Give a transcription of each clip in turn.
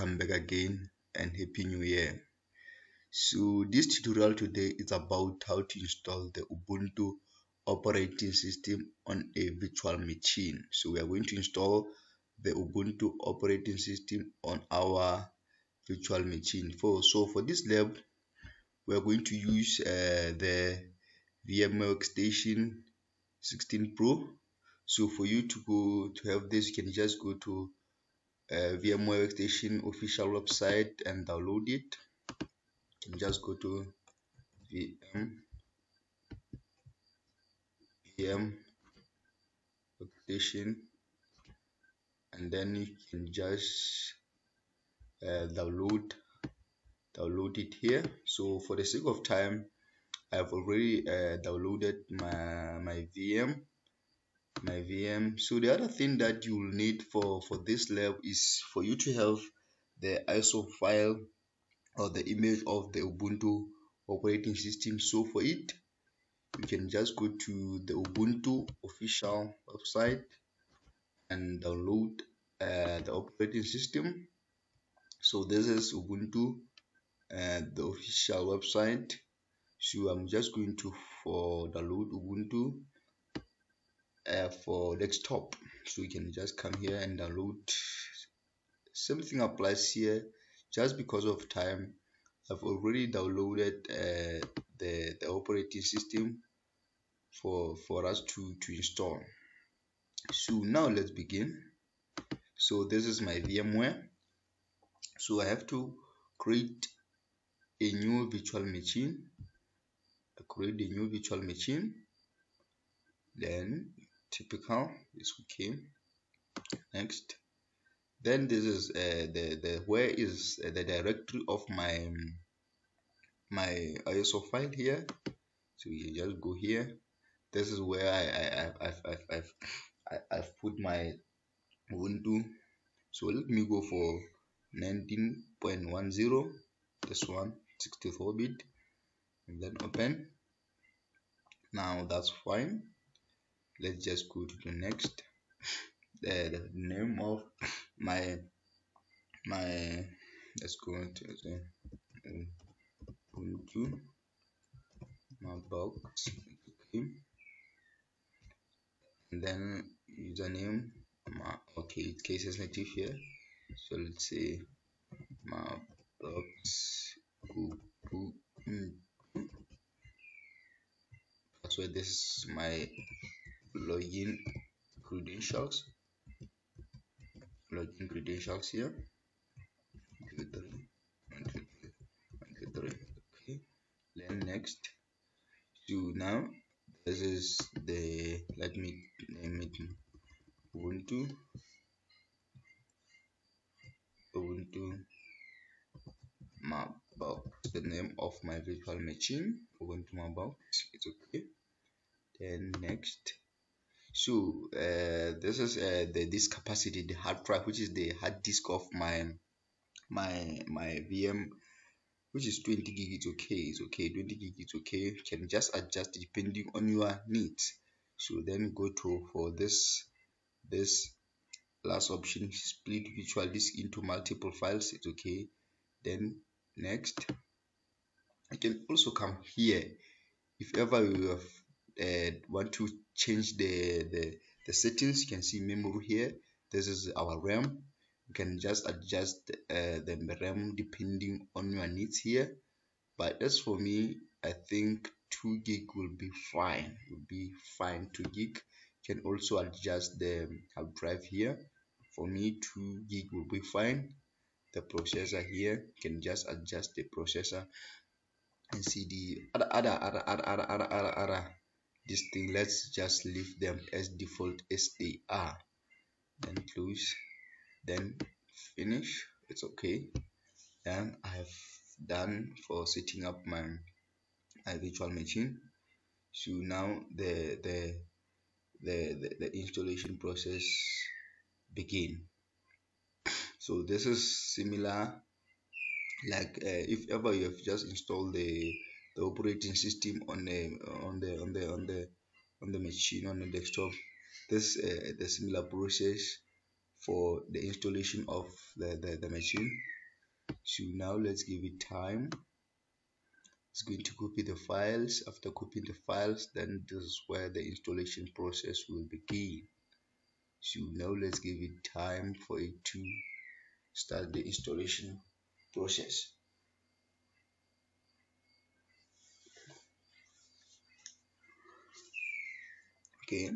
welcome back again and happy new year. So this tutorial today is about how to install the Ubuntu operating system on a virtual machine. So we are going to install the Ubuntu operating system on our virtual machine. For this lab, we are going to use the VMware Workstation 16 Pro. So for you to have this, you can just go to VMware Workstation official website and download it. You can just go to VM Workstation and then you can just download it here. So for the sake of time, I've already downloaded my VM. So the other thing that you will need for this lab is for you to have the ISO file or the image of the Ubuntu operating system. So for it, you can just go to the Ubuntu official website and download the operating system. So this is Ubuntu, the official website. So I'm just going to download Ubuntu for desktop. So you can just come here and download. Something applies here. Just because of time, I've already downloaded the operating system for us to install. So now let's begin. So this is my VMware. So I have to create a new virtual machine. Then typical is okay. Next. Then this is the where is the directory of my ISO file here. So you just go here. This is where I've put my Ubuntu. So let me go for 19.10. This one, 64-bit, and then open. Now that's fine. Let's just go to the next. The name of my let's go into the Ubuntu my box, okay. And then username, okay, it's case sensitive here, so let's say my box password. This is my login credentials here. 123. Okay, then next. So now this is the, let me name it Ubuntu my box, the name of my virtual machine, Ubuntu my box. It's okay. Then next. So this is this capacity, the hard drive, which is the hard disk of my VM, which is 20 gig. It's okay. 20 gig it's okay. You can just adjust depending on your needs. So then go to for this last option, split virtual disk into multiple files. It's okay. Then next, you can also come here if ever you have want to change the settings. You can see memory here. This is our RAM. You can just adjust the RAM depending on your needs here, but as for me, I think 2 gig will be fine. 2 gig. You can also adjust the hard drive here. For me, 2 gig will be fine. The processor here, you can just adjust the processor and see the other this thing. Let's just leave them as default as they are. Then close, then finish. It's okay. Then I have done for setting up my virtual machine. So now the installation process begin. So this is similar like if ever you have just installed the operating system on the machine, on the desktop. This the similar process for the installation of the machine. So now let's give it time. It's going to copy the files. After copying the files, then this is where the installation process will begin. So now let's give it time for it to start the installation process. Okay,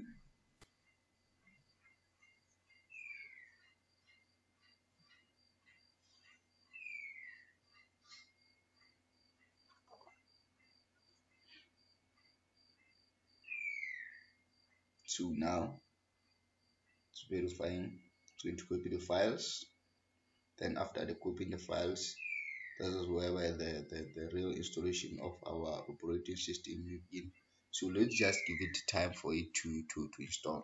so now it's verifying. It's going to copy the files. Then after the copying the files, this is where the real installation of our operating system will begin. So let's just give it time for it to install.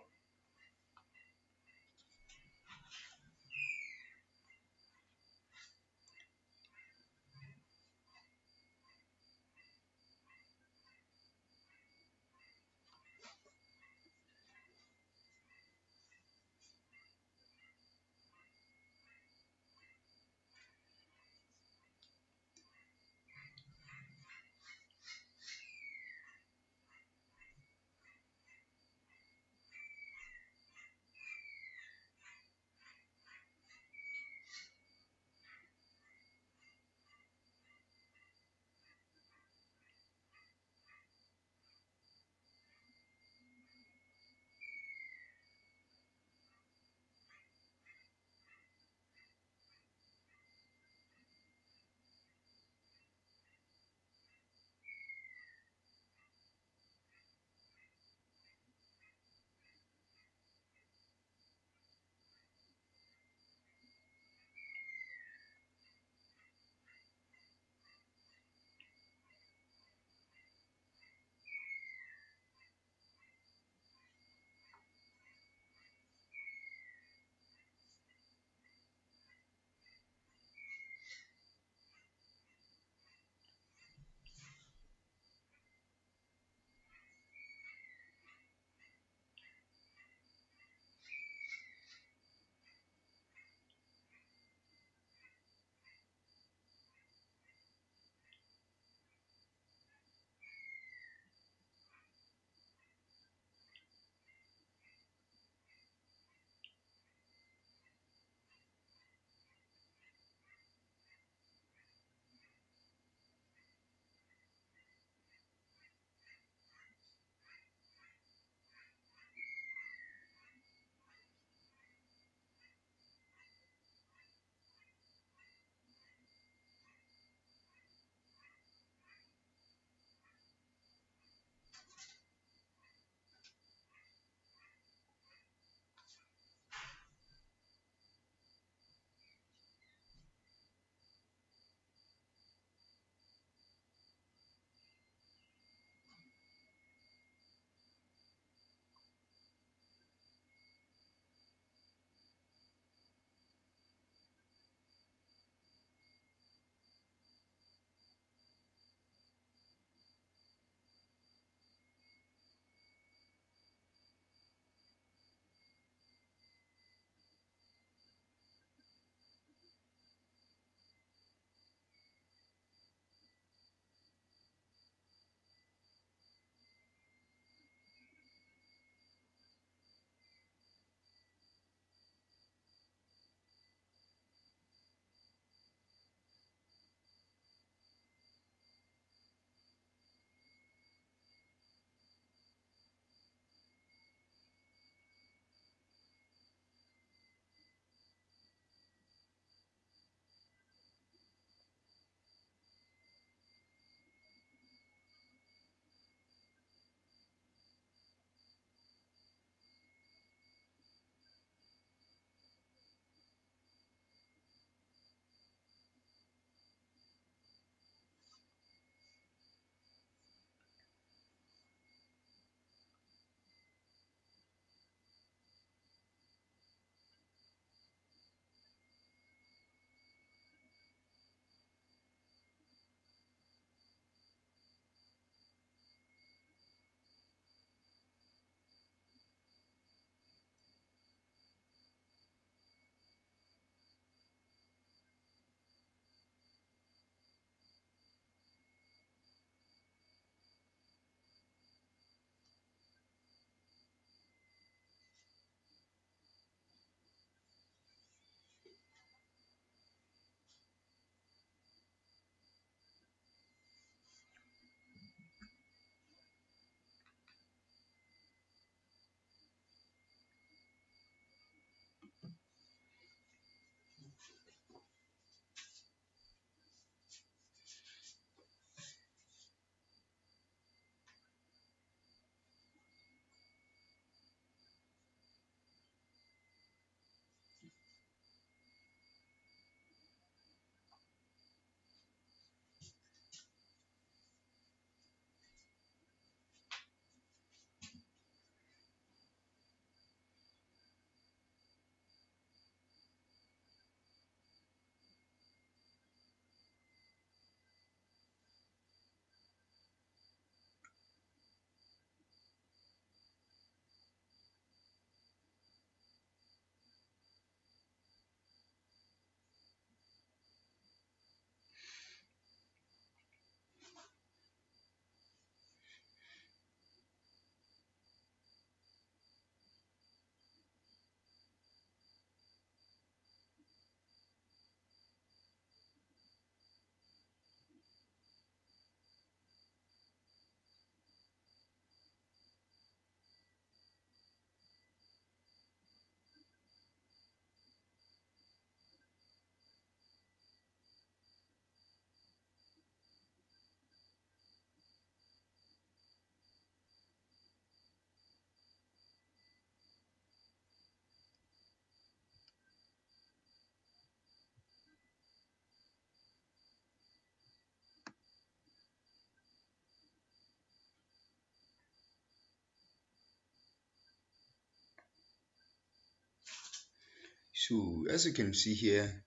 So as you can see here,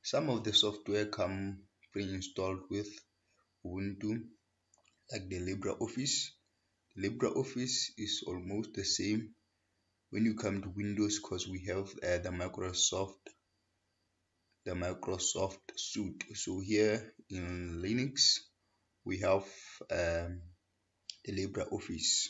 some of the software come pre-installed with Ubuntu, like the LibreOffice. LibreOffice is almost the same when you come to Windows, because we have the Microsoft suite. So here in Linux we have the LibreOffice.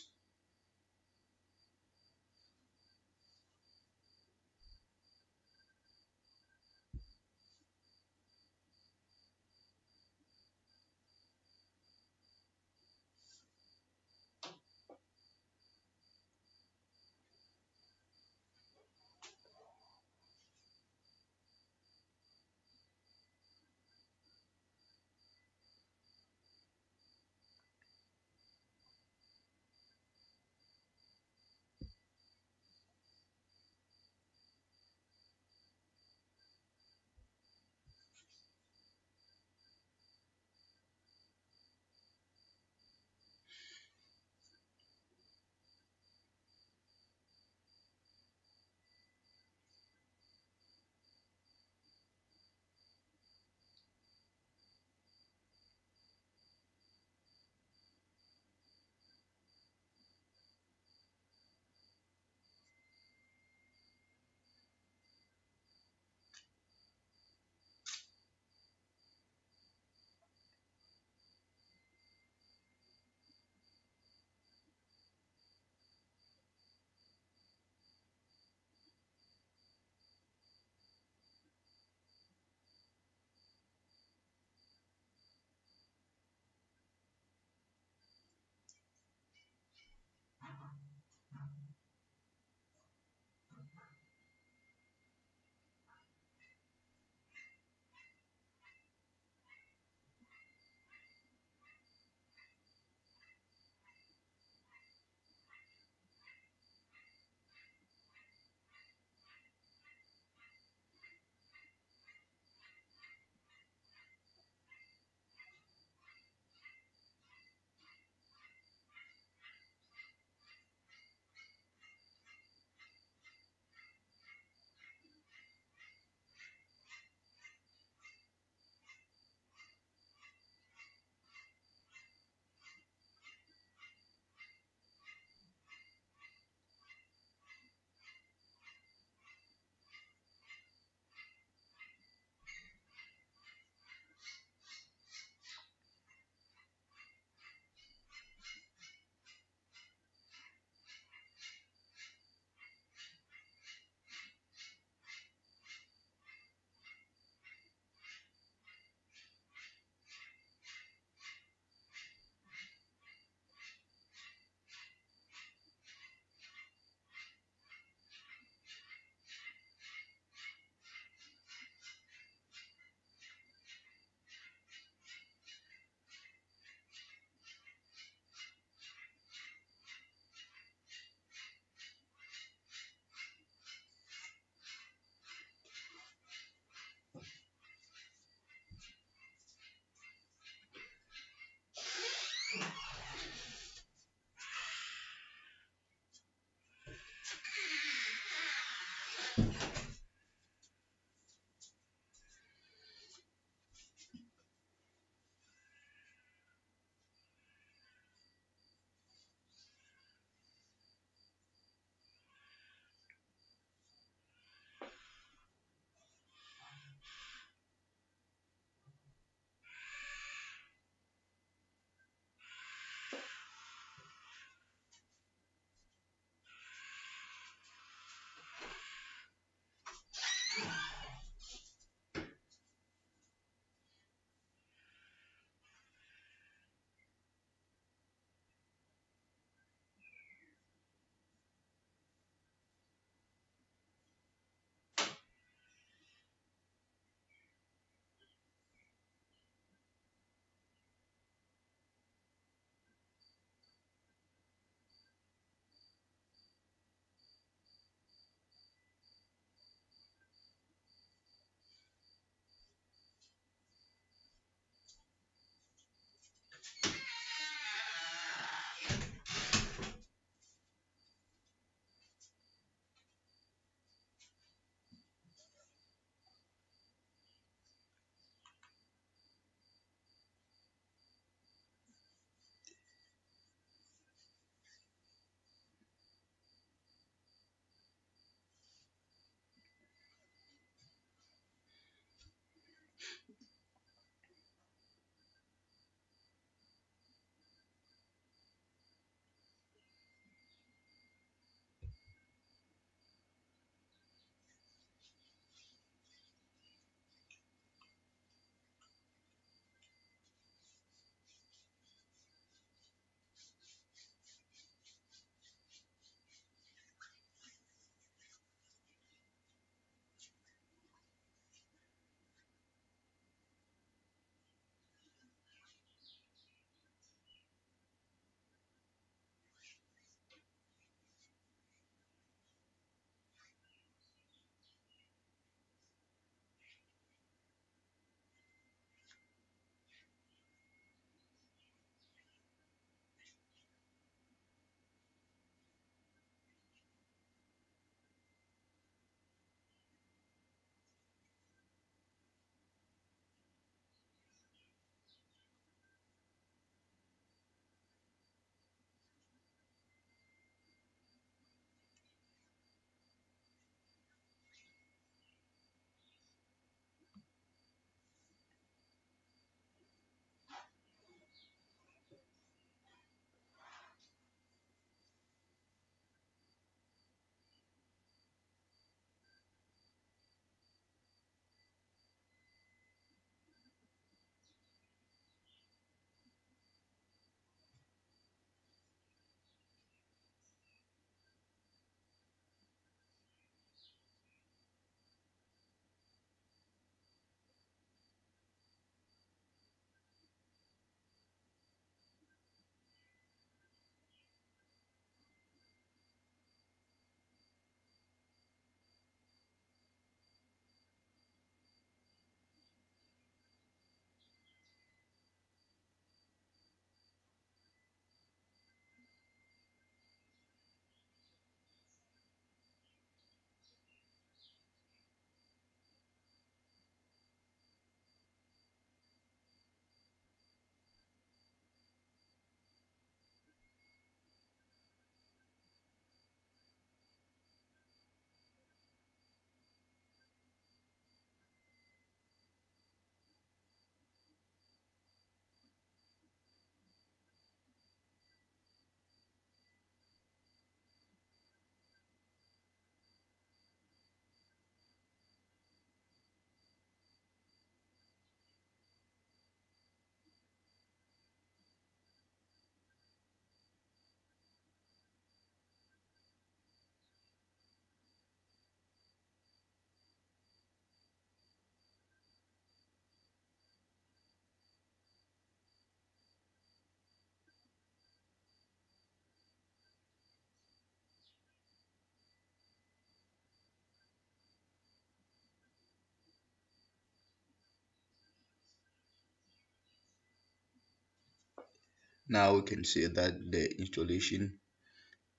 Now we can see that the installation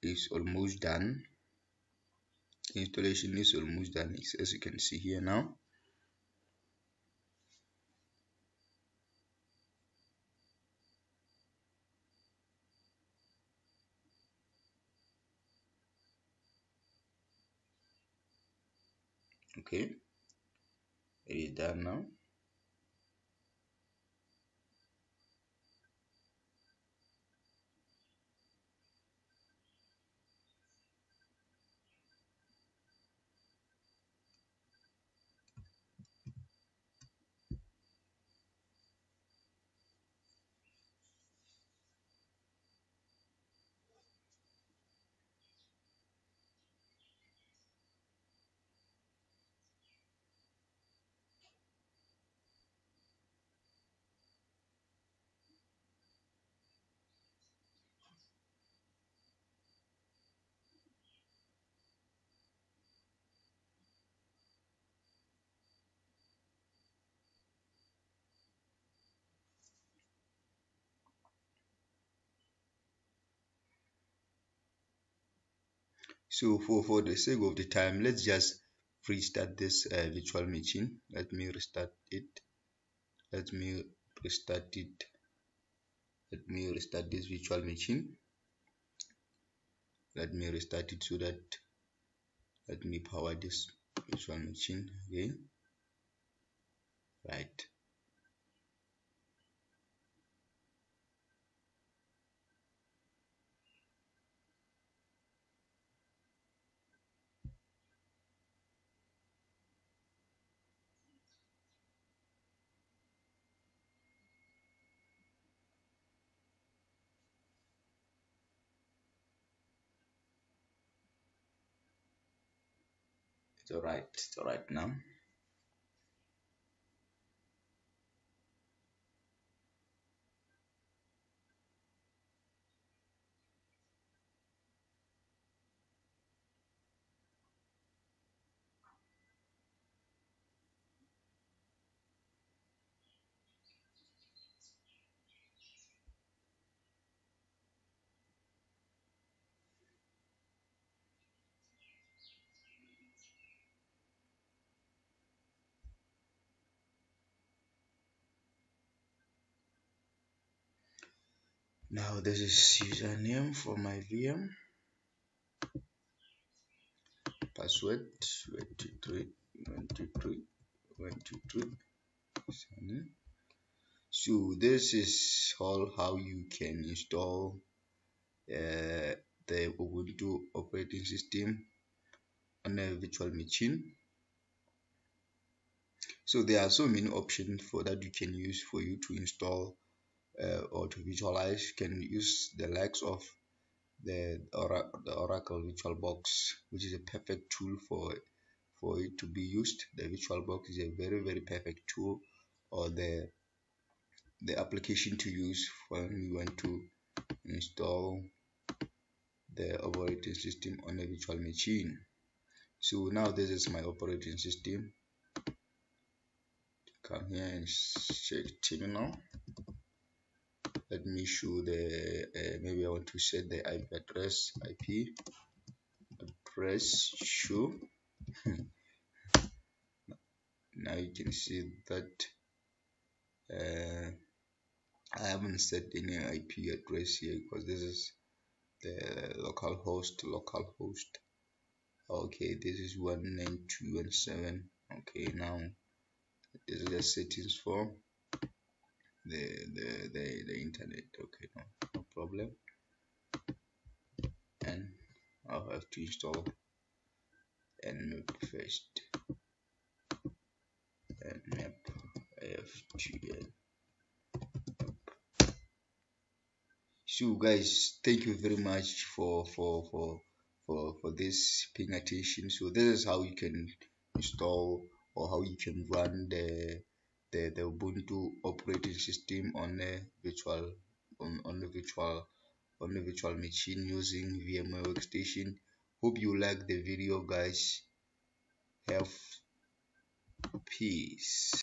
is almost done. Installation is almost done, as you can see here now. Okay, it is done now. So for the sake of the time, let's just restart this virtual machine. Let me restart it. Let me restart it. Let me restart this virtual machine. Let me restart it so that let me power this virtual machine again. Right. It's alright. It's alright now. Now this is username for my VM. Password 123 123 123. So this is all how you can install the Ubuntu operating system on a virtual machine. So there are so many options for that you can use for you to install or to visualize. You can use the likes of the Oracle VirtualBox, which is a perfect tool for it to be used. The VirtualBox is a very perfect tool, or the application to use when you want to install the operating system on a virtual machine. So now this is my operating system. Come here and check terminal. Let me show the maybe I want to set the IP address. Show. Now you can see that I haven't set any IP address here because this is the local host. Okay, this is 192.1.7. Okay, now this is the settings for the internet. Okay, no problem. And I'll have to install nmap first. Nmap apt-get. So guys, thank you very much for this paying attention. So this is how you can install or how you can run the Ubuntu operating system on a virtual on a virtual machine using VMware Workstation. Hope you like the video, guys. Have peace.